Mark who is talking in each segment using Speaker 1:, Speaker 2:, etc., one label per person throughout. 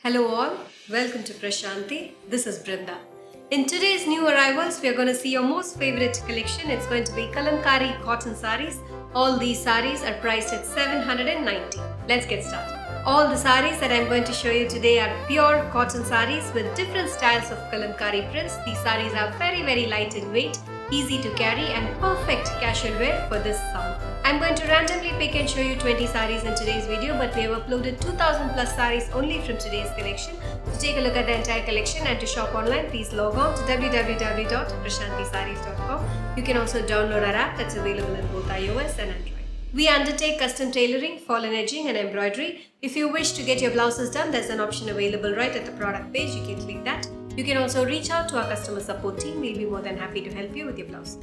Speaker 1: Hello all, welcome to Prashanti. This is Brinda. In today's new arrivals, we are going to see your most favorite collection. It's going to be Kalamkari cotton sarees. All these sarees are priced at 790. Let's get started. All the sarees that I'm going to show you today are pure cotton sarees with different styles of Kalamkari prints. These sarees are very light in weight, easy to carry and perfect casual wear for this summer. I'm going to randomly pick and show you 20 sarees in today's video, but we have uploaded 2000 plus sarees only from today's collection. To take a look at the entire collection and to shop online, please log on to www.prashantisarees.com. You can also download our app that's available in both iOS and Android. We undertake custom tailoring, fallen edging and embroidery. If you wish to get your blouses done, there's an option available right at the product page. You can click that. You can also reach out to our customer support team. We'll be more than happy to help you with your blouse.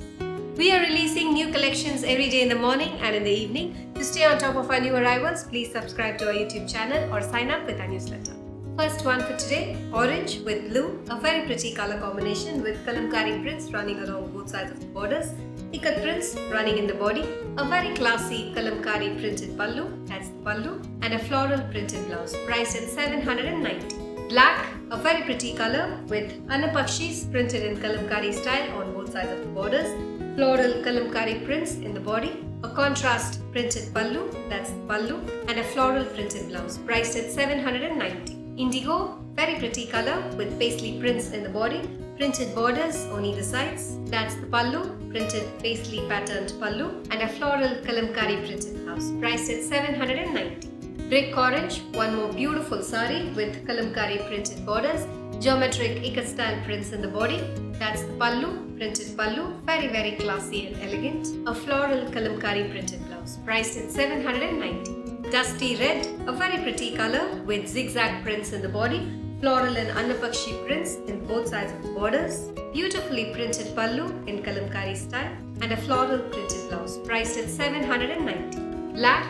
Speaker 1: We are releasing new collections every day in the morning and in the evening. To stay on top of our new arrivals, please subscribe to our YouTube channel or sign up with our newsletter. First one for today, orange with blue, a very pretty color combination with Kalamkari prints running along both sides of the borders, ikat prints running in the body, a very classy Kalamkari printed pallu, that's the pallu, and a floral printed blouse, priced at 790. Black, a very pretty color with anapakshis printed in Kalamkari style on both sides of the borders, floral Kalamkari prints in the body, a contrast printed pallu, that's the pallu, and a floral printed blouse, priced at 790. Indigo, very pretty color with paisley prints in the body, printed borders on either sides, that's the pallu, printed paisley patterned pallu, and a floral Kalamkari printed blouse, priced at 790. Brick orange, one more beautiful saree with Kalamkari printed borders, geometric ikat style prints in the body, that's the pallu, printed pallu, very classy and elegant, a floral Kalamkari printed blouse, priced at 790. Dusty red, a very pretty color with zigzag prints in the body, floral and anapakshi prints in both sides of the borders, beautifully printed pallu in Kalamkari style, and a floral printed blouse, priced at 790. Black,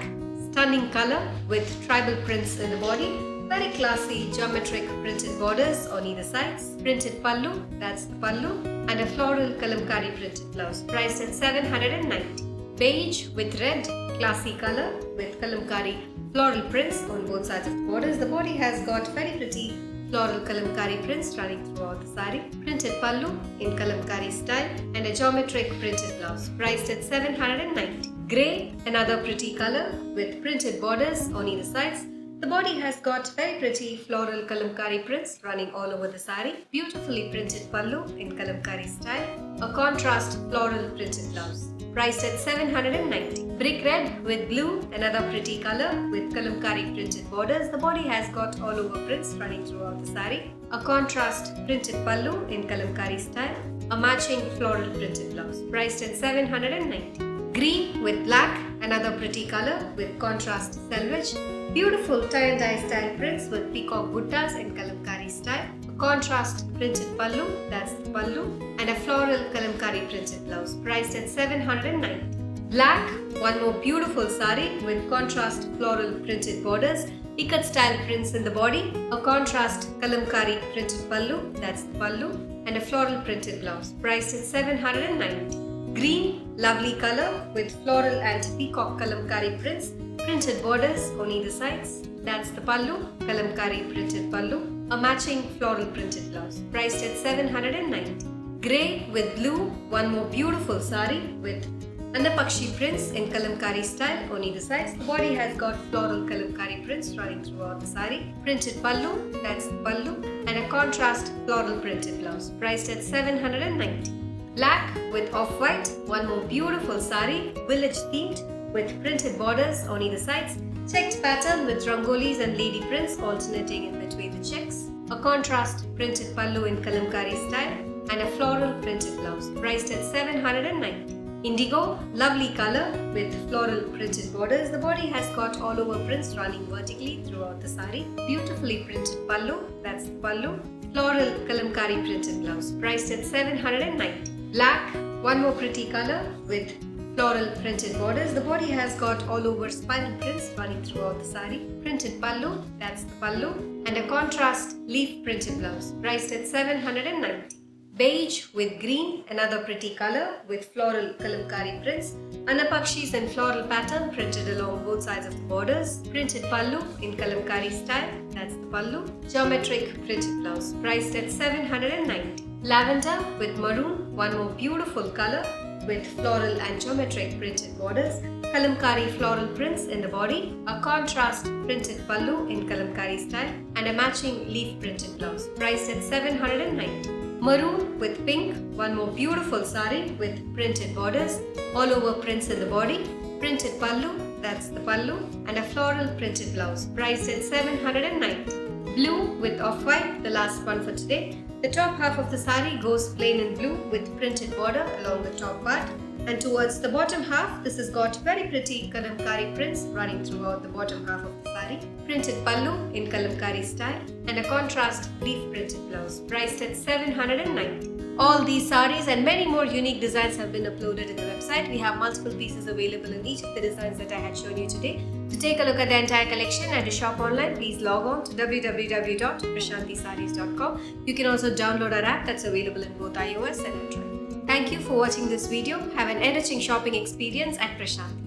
Speaker 1: stunning color with tribal prints in the body, very classy geometric printed borders on either sides, printed pallu, that's the pallu, and a floral Kalamkari printed blouse, priced at 790. Beige with red, classy color with Kalamkari floral prints on both sides of the borders. The body has got very pretty floral Kalamkari prints running throughout the saree, printed pallu in Kalamkari style, and a geometric printed blouse, priced at 790. Grey, another pretty color with printed borders on either sides. The body has got very pretty floral Kalamkari prints running all over the saree, beautifully printed pallu in Kalamkari style, a contrast floral printed blouse, priced at 790. Brick red with blue, another pretty color with Kalamkari printed borders. The body has got all over prints running throughout the saree, a contrast printed pallu in Kalamkari style, a matching floral printed blouse, priced at 790. Green with black, another pretty color with contrast selvage, beautiful tie and dye style prints with peacock buttas in Kalamkari style, a contrast printed pallu, that's the pallu, and a floral Kalamkari printed blouse, priced at 790. Black, one more beautiful saree with contrast floral printed borders, ikat style prints in the body, a contrast Kalamkari printed pallu, that's the pallu, and a floral printed blouse, priced at 790. Green, lovely color with floral and peacock Kalamkari prints, printed borders on either sides, that's the pallu, Kalamkari printed pallu, a matching floral printed blouse, priced at 790. Grey with blue, one more beautiful saree with anapakshi prints in Kalamkari style on either sides. The body has got floral Kalamkari prints running throughout the saree, printed pallu, that's the pallu, and a contrast floral printed blouse, priced at 790. Black with off-white, one more beautiful saree, village themed with printed borders on either sides, checked pattern with rangolis and lady prints alternating in between the checks, a contrast printed pallu in Kalamkari style, and a floral printed blouse, priced at 790. Indigo, lovely color with floral printed borders. The body has got all over prints running vertically throughout the saree, beautifully printed pallu, that's the pallu, floral Kalamkari printed blouse, priced at 790. Black, one more pretty color with floral printed borders. The body has got all over spiral prints running throughout the saree, printed pallu, that's the pallu, and a contrast leaf printed blouse, priced at 790. Beige with green, another pretty color with floral Kalamkari prints, anapakshis and floral pattern printed along both sides of the borders, printed pallu in Kalamkari style, that's the pallu, geometric printed blouse, priced at $790. Lavender with maroon, one more beautiful color with floral and geometric printed borders. Kalamkari floral prints in the body, a contrast printed pallu in Kalamkari style, and a matching leaf printed blouse, priced at $790. Maroon with pink, one more beautiful saree with printed borders, all over prints in the body, printed pallu, that's the pallu, and a floral printed blouse, priced at $790. Blue with off-white, the last one for today. The top half of the saree goes plain in blue with printed border along the top part, and towards the bottom half, this has got very pretty Kalamkari prints running throughout the bottom half of the saree, printed pallu in Kalamkari style, and a contrast leaf printed blouse, priced at $790. All these sarees and many more unique designs have been uploaded in the website. We have multiple pieces available in each of the designs that I had shown you today. To take a look at the entire collection and to shop online, please log on to www.prashantisarees.com. You can also download our app that's available in both iOS and Android. Thank you for watching this video. Have an enriching shopping experience at Prashanti.